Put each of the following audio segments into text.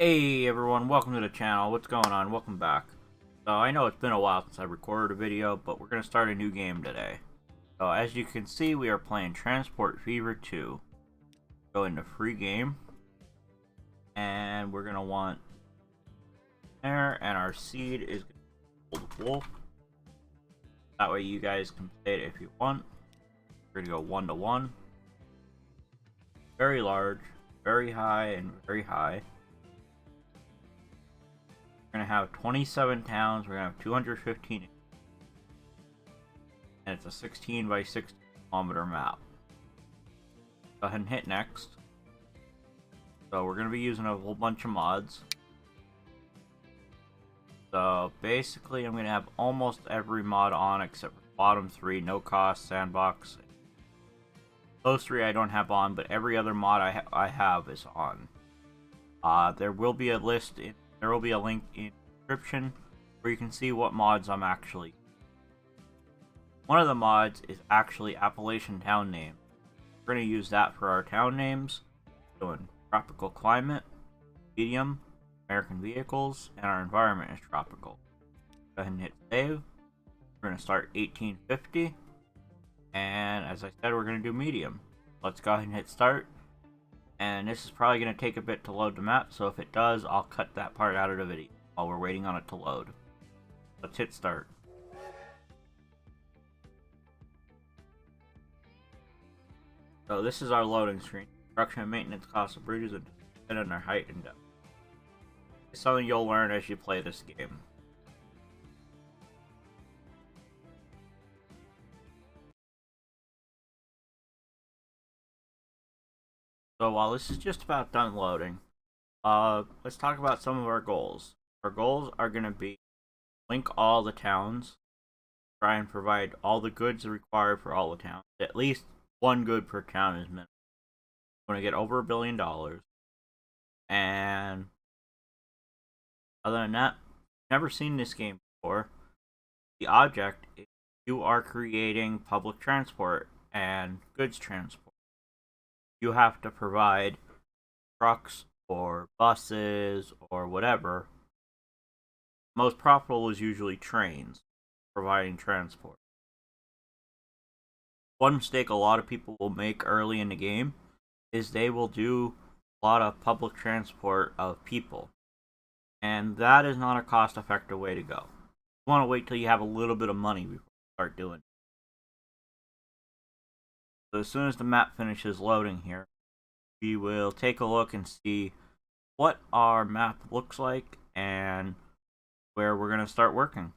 Hey everyone, welcome to the channel. What's going on? Welcome back. So I know it's been a while since I recorded a video, but we're going to start a new game today. So as you can see, we are playing Transport Fever 2. Go into free game. And we're going to want there, and our seed is going to be wolf. That way you guys can play it if you want. We're going to go 1-to-1. Very large, very high, and very high. We're going to have 27 towns, we're going to have 215, and it's a 16 by 16 kilometer map. Go ahead and hit next. So we're going to be using a whole bunch of mods. So basically I'm going to have almost every mod on except for the bottom three, no cost, sandbox. Those three I don't have on, but every other mod I have is on. There will be a list in There will be a link in the description where you can see what mods I'm actually. One of the mods is actually Appalachian town name. We're going to use that for our town names. Doing tropical climate, medium, American vehicles, and our environment is tropical. Go ahead and hit save. We're going to start 1850. And as I said, we're going to do medium. Let's go ahead and hit start. And this is probably going to take a bit to load the map, so if it does, I'll cut that part out of the video while we're waiting on it to load. Let's hit start. So this is our loading screen. Construction and maintenance costs of bridges and depend on their height and depth. It's something you'll learn as you play this game. So while this is just about done loading, let's talk about some of our goals. Our goals are going to be link all the towns, try and provide all the goods required for all the towns. At least one good per town is minimum. We're going to get over $1 billion. And other than that, never seen this game before. The object is you are creating public transport and goods transport. You have to provide trucks or buses or whatever. Most profitable is usually trains, providing transport. One mistake a lot of people will make early in the game is they will do a lot of public transport of people. And that is not a cost-effective way to go. You want to wait till you have a little bit of money before you start doing it. So as soon as the map finishes loading here, we will take a look and see what our map looks like and where we're going to start working.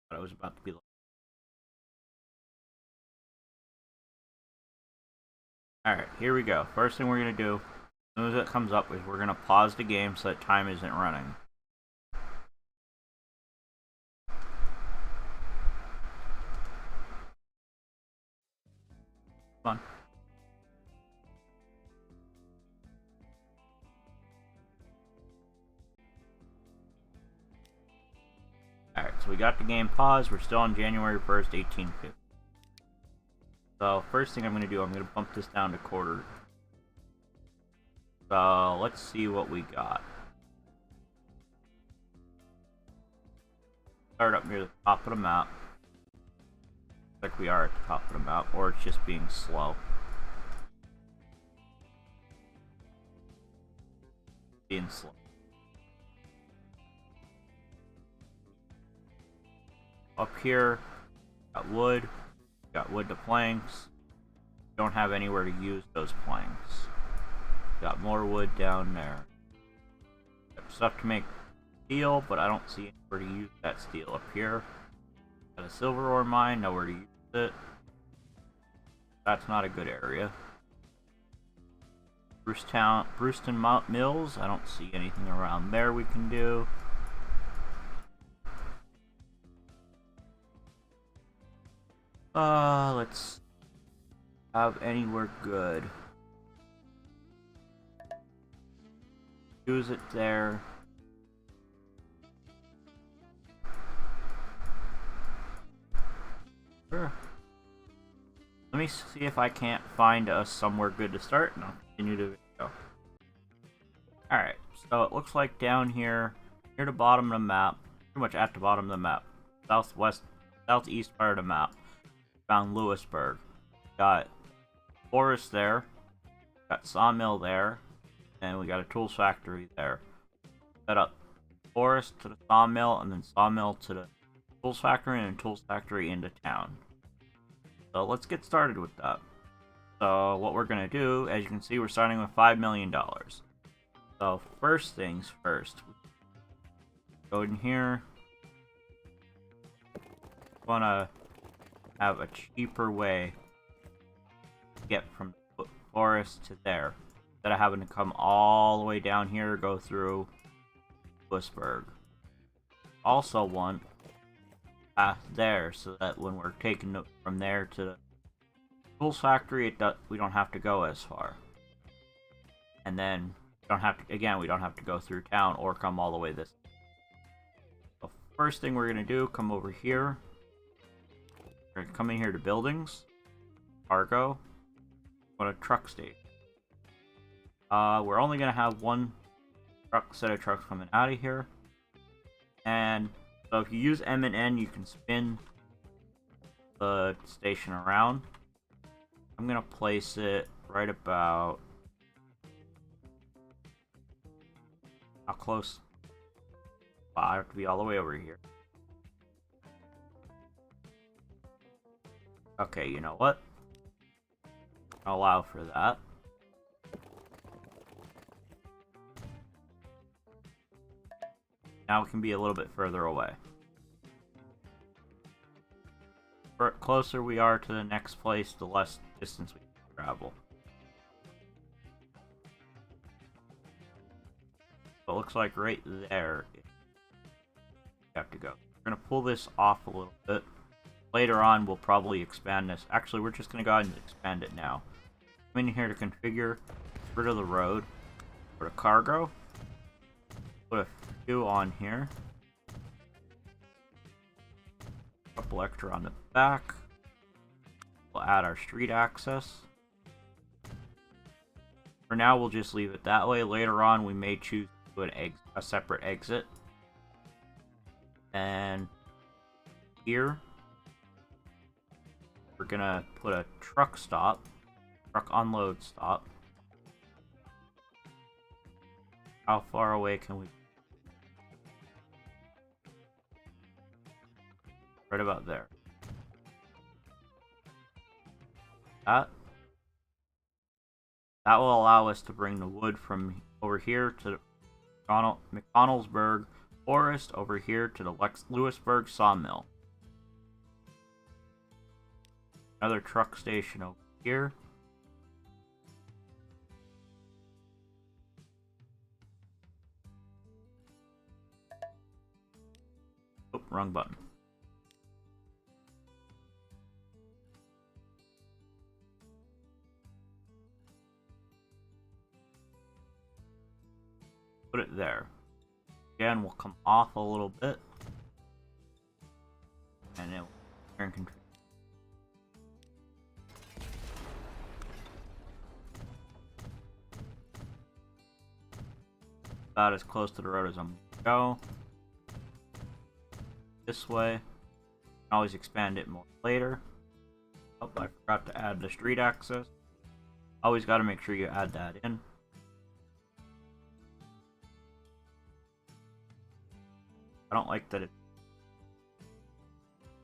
But I was about to be. Alright, here we go. First thing we're going to do, as soon as it comes up, is we're going to pause the game so that time isn't running. Come on. Alright, so we got the game paused. We're still on January 1st, 1850. So, first thing I'm going to do, I'm going to bump this down to quarter. So, let's see what we got. Start up near the top of the map. Like we are at the top of the map, or it's just being slow. Being slow. Up here, got wood to planks. Don't have anywhere to use those planks. Got more wood down there. Got stuff to make steel, but I don't see anywhere to use that steel up here. Got a silver ore mine, nowhere to use it. That's not a good area. Brewston Mills, I don't see anything around there we can do. Let's have anywhere good. Use it there. Sure. Let me see if I can't find us somewhere good to start, and I'll continue the video. Alright, so it looks like down here, near the bottom of the map, pretty much at the bottom of the map, southeast part of the map, found Lewisburg. Got forest there, got sawmill there, and we got a tools factory there. Set up forest to the sawmill, and then sawmill to the tools factory, and tools factory into town. So let's get started with that. So what we're gonna do, as you can see, we're starting with $5 million. So first things first, go in here. Want to have a cheaper way to get from the forest to there, instead of having to come all the way down here, go through Lewisburg. Also want path there, so that when we're taking it from there to the tools factory, we don't have to go as far. And then we don't have to go through town or come all the way this way. So first thing we're gonna do, come over here. We're gonna come in here to buildings, cargo, go to truck station. We're only gonna have one set of trucks coming out of here, and so if you use M and N, you can spin the station around. I'm gonna place it right about how close? Wow, I have to be all the way over here. Okay, you know what? I'll allow for that. Now it can be a little bit further away. The closer we are to the next place, the less distance we can travel. So it looks like right there we have to go. We're going to pull this off a little bit. Later on, we'll probably expand this. Actually, we're just going to go ahead and expand it now. Come in here to configure, rid of the road, put a cargo, put a few on here, a couple extra on the back. We'll add our street access. For now, we'll just leave it that way. Later on, we may choose to do a separate exit. And here, we're gonna put a truck unload stop. How far away can we? Right about there. That will allow us to bring the wood from over here to McConnellsburg Forest over here to the Lewisburg Sawmill. Another truck station over here. Oh, wrong button. Put it there. Again, we'll come off a little bit. And it will turn control. About as close to the road as I'm gonna go. This way. I can always expand it more later. Oh, I forgot to add the street access. Always got to make sure you add that in. I don't like that it's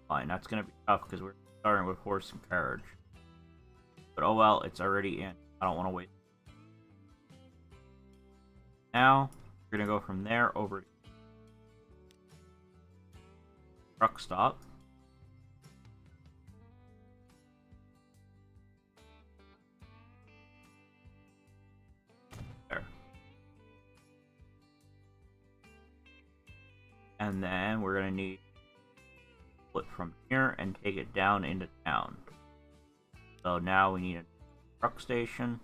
fine. That's gonna be tough because we're starting with horse and carriage. But oh well, it's already in. I don't want to wait. Now we're gonna go from there over to truck stop. There. And then we're gonna need to flip from here and take it down into town. So now we need a truck station.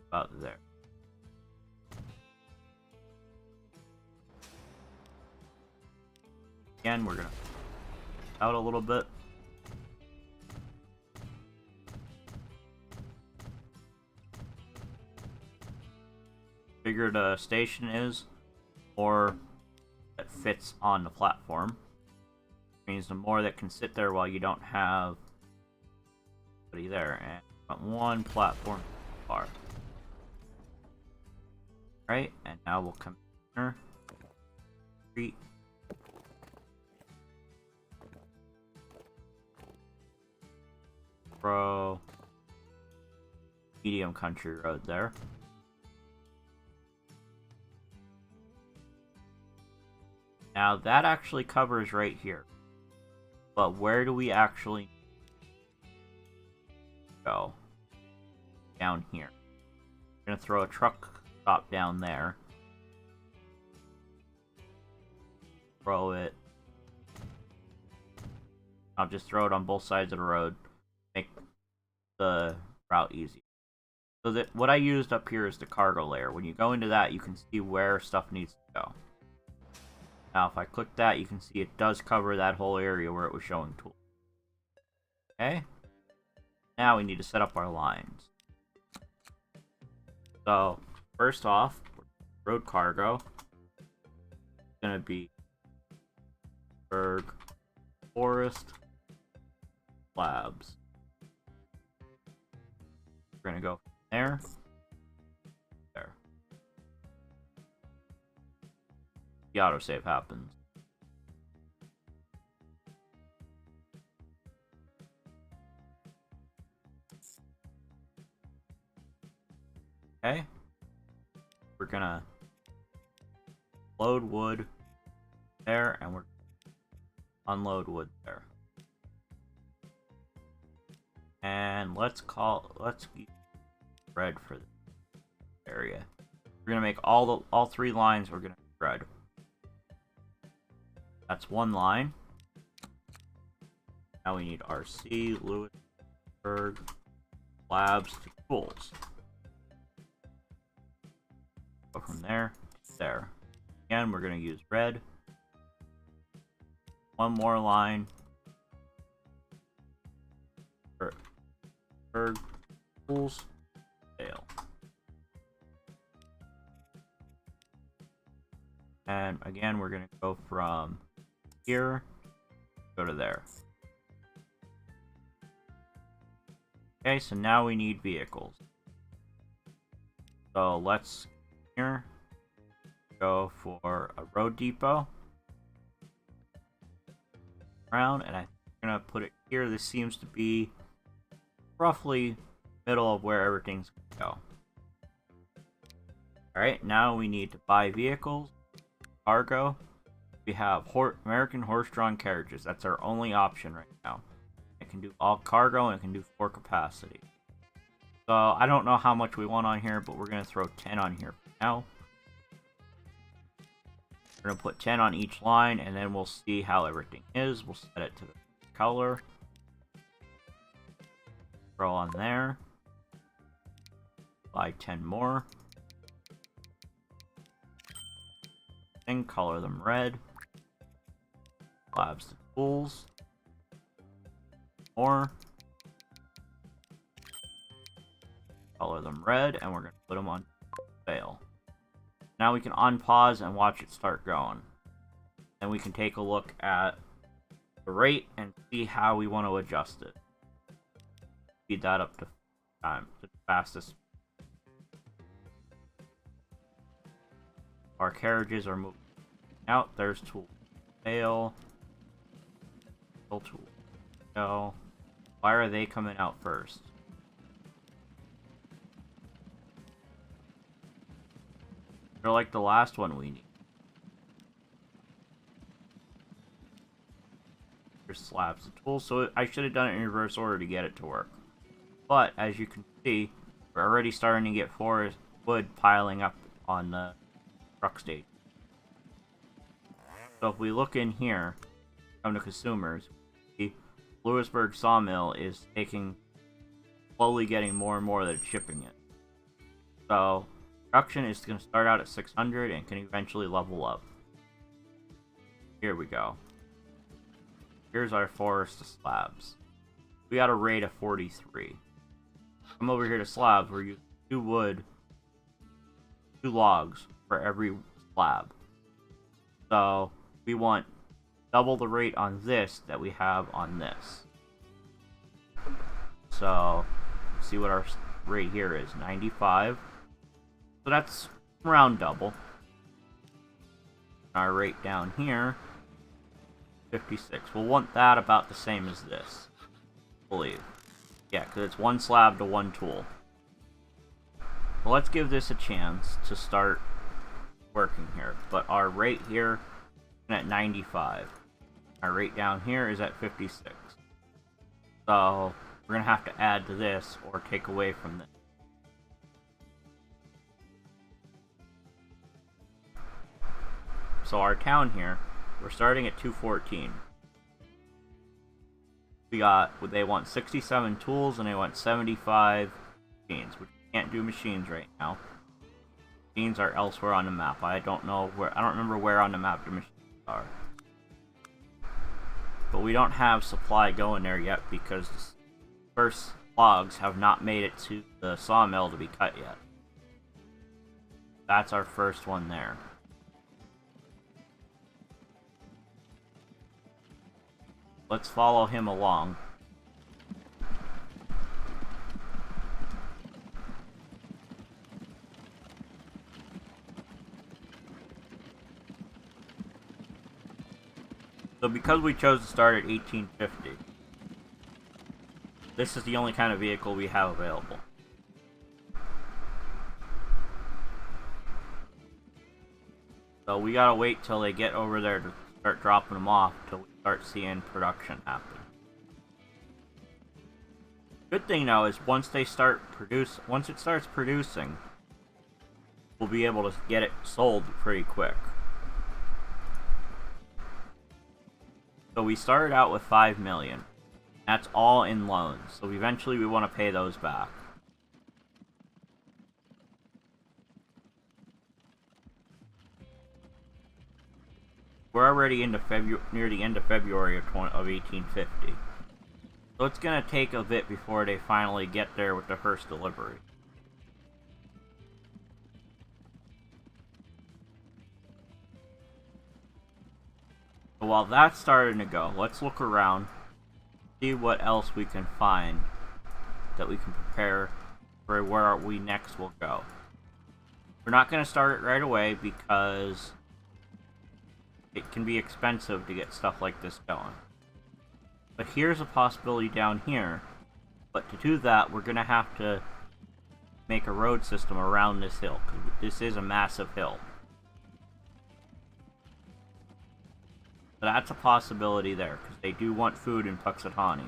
About there. Again, we're gonna out a little bit. Bigger the station is, or that fits on the platform. Means the more that can sit there while you don't have anybody there. And one platform bar. Right, and now we'll come here. Street. Medium country road there. Now that actually covers right here. But where do we actually go? Down here. We're gonna throw a truck stop down there. Throw it. I'll just throw it on both sides of the road. Make the route easy. So that what I used up here is the cargo layer. When you go into that, you can see where stuff needs to go. Now, if I click that, you can see it does cover that whole area where it was showing tools. Okay. Now we need to set up our lines. So, first off, road cargo is going to be Berg, Forest, Labs. We're going to go from there. There. The autosave happens. Okay. We're gonna load wood there, and we're unload wood there. And let's use red for this area. We're gonna make all three lines. We're gonna red. That's one line. Now we need RC, Lewisburg, Labs to tools. Go from there to there. Again, we're going to use red. One more line. Berg, tools, fail. And again, we're going to go from here, go to there. Okay, so now we need vehicles. So let's here go for a road depot. Around, and I'm gonna put it here. This seems to be roughly middle of where everything's gonna go. Alright, now we need to buy vehicles, cargo. We have American horse-drawn carriages. That's our only option right now. It can do all cargo and it can do 4 capacity. So I don't know how much we want on here, but we're going to throw 10 on here for now. We're going to put 10 on each line, and then we'll see how everything is. We'll set it to the color. Throw on there. Buy 10 more. Then color them red. Labs the tools. More. Color them red, and we're going to put them on fail. Now we can unpause and watch it start going. Then we can take a look at the rate and see how we want to adjust it. Speed that up to the fastest. Our carriages are moving out. There's tool fail. Tool. Go. Why are they coming out first? They're like the last one we need. Here's slabs the tool, so I should have done it in reverse order to get it to work. But as you can see, we're already starting to get forest wood piling up on the truck stage. So if we look in here, come to consumers, the Lewisburg sawmill is slowly getting more and more that it's shipping it. So production is going to start out at 600 and can eventually level up. Here we go. Here's our forest to slabs. We got a rate of 43. Come over here to slabs. We're using 2 wood, 2 logs for every slab. So we want double the rate on this that we have on this. So see what our rate here is, 95. So that's around double. Our rate down here, 56. We'll want that about the same as this, I believe. Yeah, because it's 1 slab to 1 tool. Well, let's give this a chance to start working here. But our rate here is at 95. Our rate down here is at 56. So we're going to have to add to this or take away from this. So our town here, we're starting at 214. They want 67 tools and they want 75 machines, which we can't do machines right now. Machines are elsewhere on the map. I don't remember where on the map the machines are. But we don't have supply going there yet because the first logs have not made it to the sawmill to be cut yet. That's our first one there. Let's follow him along. So because we chose to start at 1850, this is the only kind of vehicle we have available. So we gotta wait till they get over there to start dropping them off till we start seeing production happen. Good thing now is once it starts producing, we'll be able to get it sold pretty quick. So we started out with 5 million. That's all in loans. So eventually we want to pay those back. We're already into near the end of February of 1850. So it's going to take a bit before they finally get there with the first delivery. So while that's starting to go, let's look around, see what else we can find that we can prepare for where we next will go. We're not going to start it right away because it can be expensive to get stuff like this going. But here's a possibility down here. But to do that, we're going to have to make a road system around this hill, because this is a massive hill. So that's a possibility there, because they do want food in Puxatawny.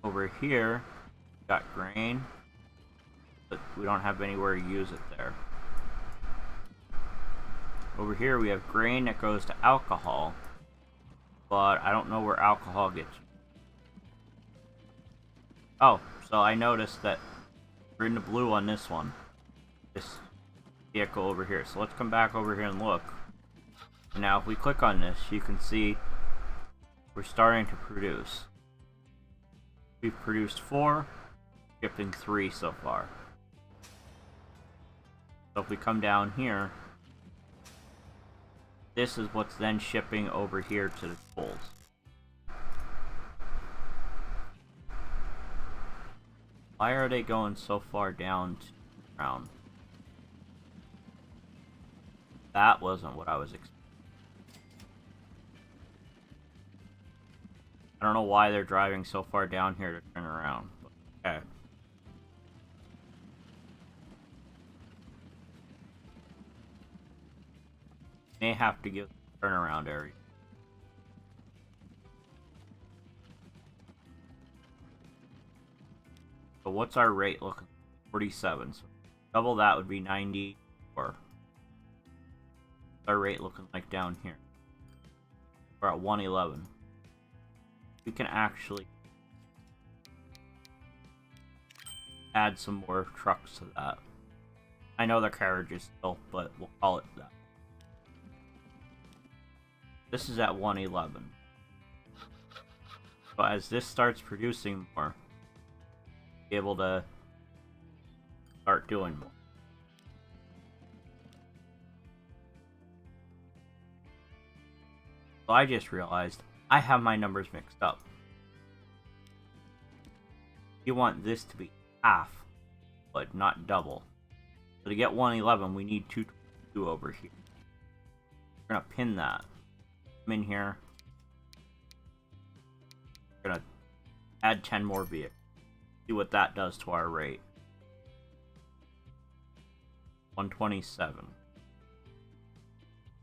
Over here, we got grain, but we don't have anywhere to use it there. Over here we have grain that goes to alcohol, but I don't know where alcohol gets. Oh, so I noticed that we're in the blue on this one. This vehicle over here. So let's come back over here and look. And now if we click on this, you can see we're starting to produce. We've produced 4, shipping 3 so far. So if we come down here, this is what's then shipping over here to the tools. Why are they going so far down to the ground? That wasn't what I was expecting. I don't know why they're driving so far down here to turn around. But okay. May have to give the turnaround area. So what's our rate looking? 47. So double that would be 94. What's our rate looking like down here? We're at 111. We can actually add some more trucks to that. I know they're carriages still, but we'll call it that. This is at 111. So as this starts producing more, be able to start doing more. So I just realized I have my numbers mixed up. You want this to be half, but not double. So to get 111, we need 222 over here. We're gonna pin that. Come in here. We're gonna add 10 more vehicles. See what that does to our rate. 127.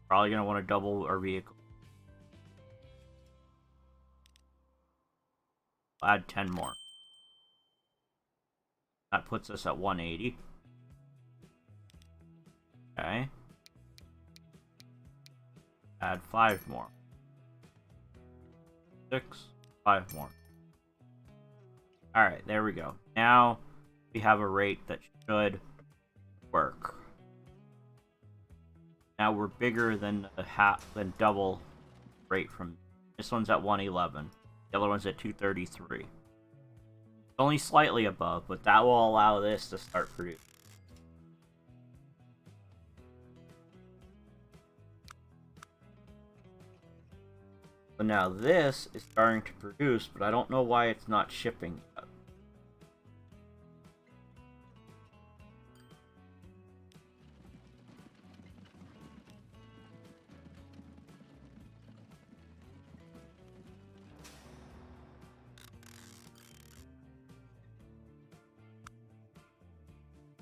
Probably gonna want to double our vehicle. I'll add 10 more. That puts us at 180. Okay. Add 5 more. 6, 5 more. Alright, there we go. Now we have a rate that should work. Now we're bigger than double rate from this one's at 111. The other one's at 233. It's only slightly above, but that will allow this to start producing. So now this is starting to produce, but I don't know why it's not shipping yet.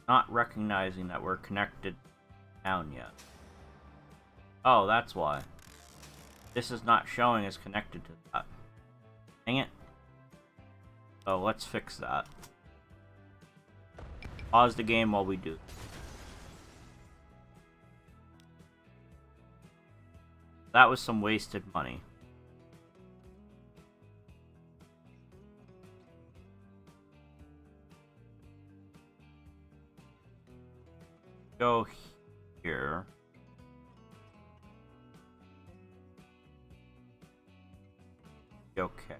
Not recognizing that we're connected down yet. Oh, that's why. This is not showing as connected to that. Dang it. So let's fix that. Pause the game while we do. That was some wasted money. Go here. Okay.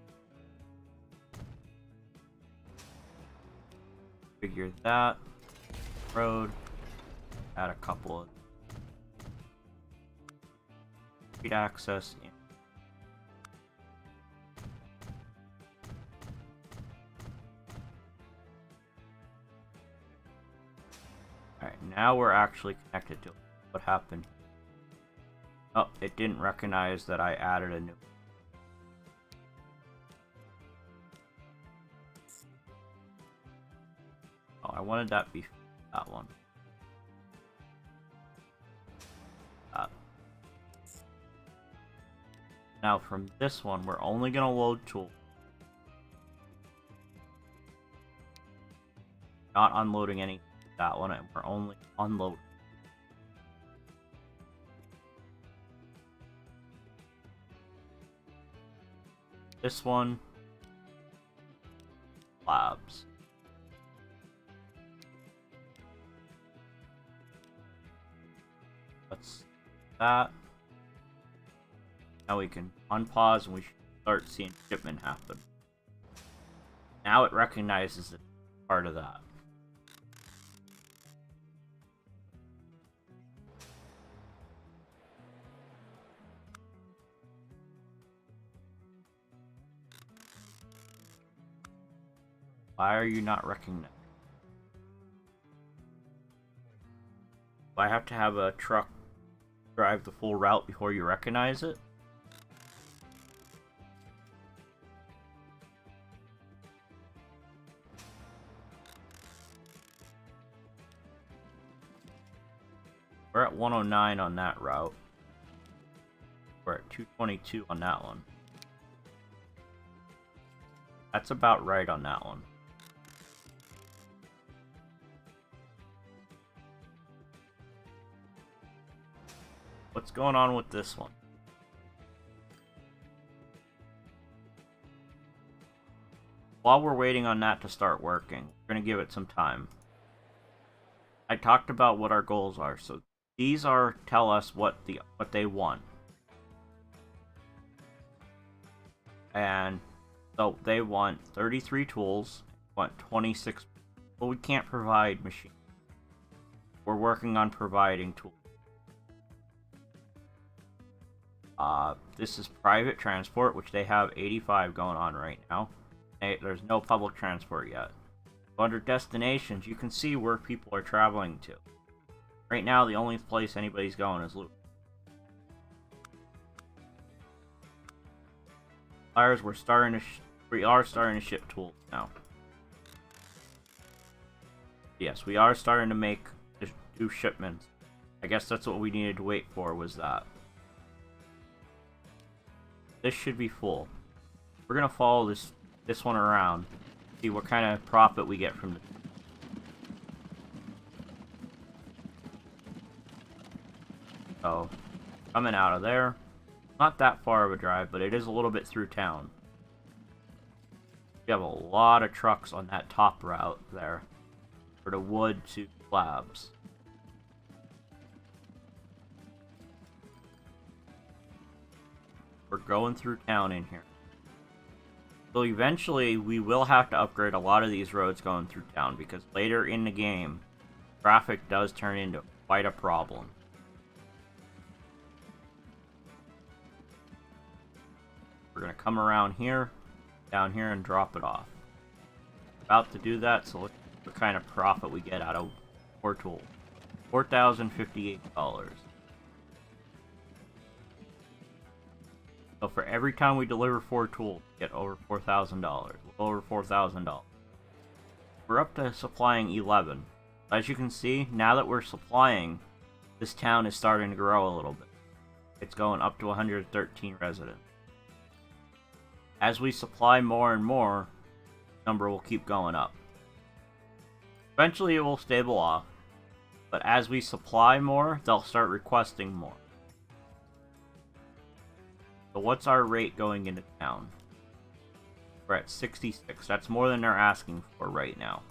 Figure that. Road. Add a couple of street access. Alright, now we're actually connected to it. What happened? Oh, it didn't recognize that I added a new. Oh, I wanted that before that one. Now from this one, we're only going to load tool. Not unloading any that one, and we're only unloading. This one, labs. Let's that. Now we can unpause and we should start seeing shipment happen. Now it recognizes it part of that. Why are you not recognizing? Do I have to have a truck drive the full route before you recognize it? We're at 109 on that route. We're at 222 on that one. That's about right on that one. What's going on with this one? While we're waiting on that to start working, we're going to give it some time. I talked about what our goals are, so these are tell us what they want. And so they want 33 tools, want 26. Well, we can't provide machines. We're working on providing tools. This is private transport, which they have 85 going on right now. There's no public transport yet. So under destinations, you can see where people are traveling to. Right now, the only place anybody's going is Loop. Suppliers, we are starting to ship tools now. Yes, we are starting to do shipments. I guess that's what we needed to wait for, was that. This should be full. We're gonna follow this one around, see what kind of profit we get from this. So, coming out of there, not that far of a drive, but it is a little bit through town. We have a lot of trucks on that top route there, for the wood to slabs. We're going through town in here. So eventually, we will have to upgrade a lot of these roads going through town, because later in the game, traffic does turn into quite a problem. We're going to come around here, down here, and drop it off. About to do that, so look at the kind of profit we get out of 4 tools. $4,058. So for every time we deliver 4 tools, we get over $4,000. Over $4,000. We're up to supplying 11. As you can see, now that we're supplying, this town is starting to grow a little bit. It's going up to 113 residents. As we supply more and more, the number will keep going up. Eventually it will stable off, but as we supply more, they'll start requesting more. So what's our rate going into town? We're at 66. That's more than they're asking for right now.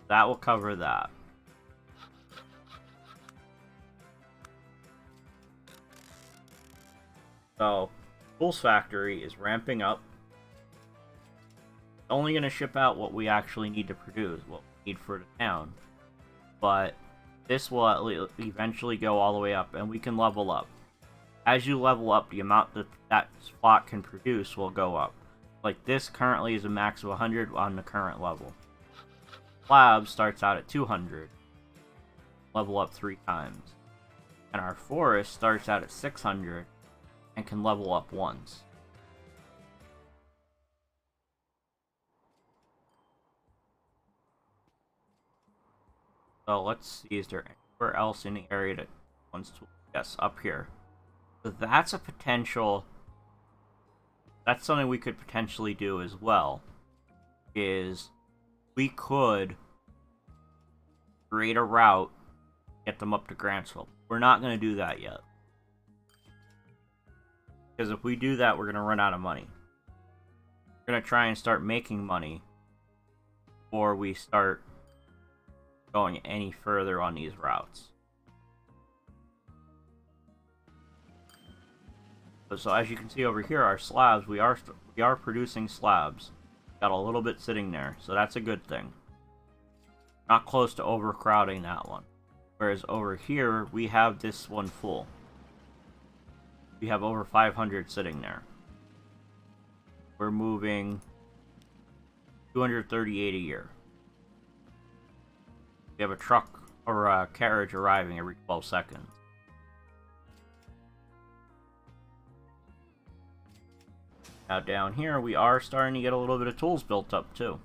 That will cover that. So, Tools Factory is ramping up. It's only going to ship out what we actually need to produce, what we need for the town. But this will eventually go all the way up, and we can level up. As you level up, the amount that spot can produce will go up. Like this currently is a max of 100 on the current level. Slab starts out at 200. Level up 3 times. And our forest starts out at 600 and can level up once. So let's see, is there anywhere else in the area that wants to... Yes, up here. So that's a potential... That's something we could potentially do as well. Is we could create a route, get them up to Grantsville. We're not going to do that yet. Because if we do that, we're going to run out of money. We're going to try and start making money before we start going any further on these routes. So as you can see over here, our slabs, we are producing slabs. Got a little bit sitting there, so that's a good thing. Not close to overcrowding that one. Whereas over here, we have this one full. We have over 500 sitting there. We're moving 238 a year. We have a truck or a carriage arriving every 12 seconds. Now down here, we are starting to get a little bit of tools built up too.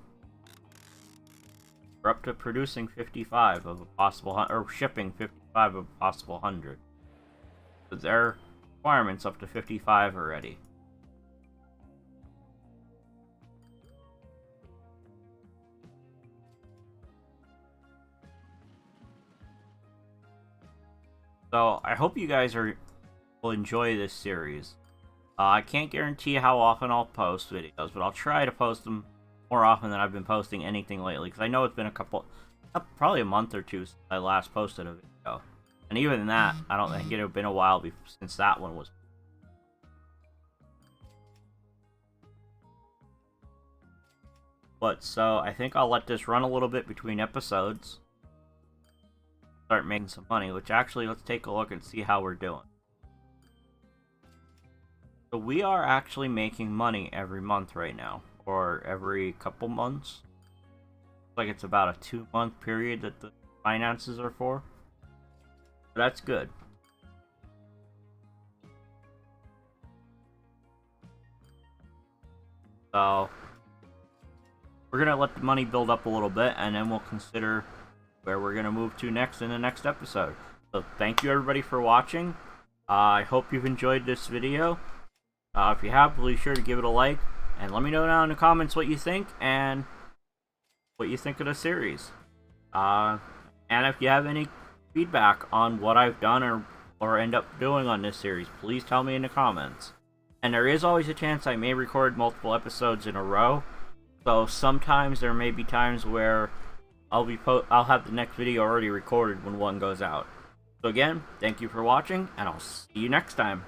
We're up to producing 55 of a possible, or shipping 55 of a possible 100. So their requirements up to 55 already. So I hope you guys will enjoy this series. I can't guarantee how often I'll post videos, but I'll try to post them more often than I've been posting anything lately, because I know it's been probably a month or two since I last posted a video. And even that, I don't think it had been a while since that one was. But so I think I'll let this run a little bit between episodes. Start making some money, which actually let's take a look and see how we're doing. So we are actually making money every month right now, or every couple months. Looks like it's about a 2-month period that the finances are for. That's good. So we're gonna let the money build up a little bit, and then we'll consider where we're gonna move to next in the next episode. So thank you everybody for watching. I hope you've enjoyed this video. If you have, please sure to give it a like, and let me know down in the comments what you think and what you think of the series. And if you have any feedback on what I've done or end up doing on this series, please tell me in the comments. And there is always a chance I may record multiple episodes in a row, so sometimes there may be times where I'll have the next video already recorded when one goes out. So again, thank you for watching, and I'll see you next time.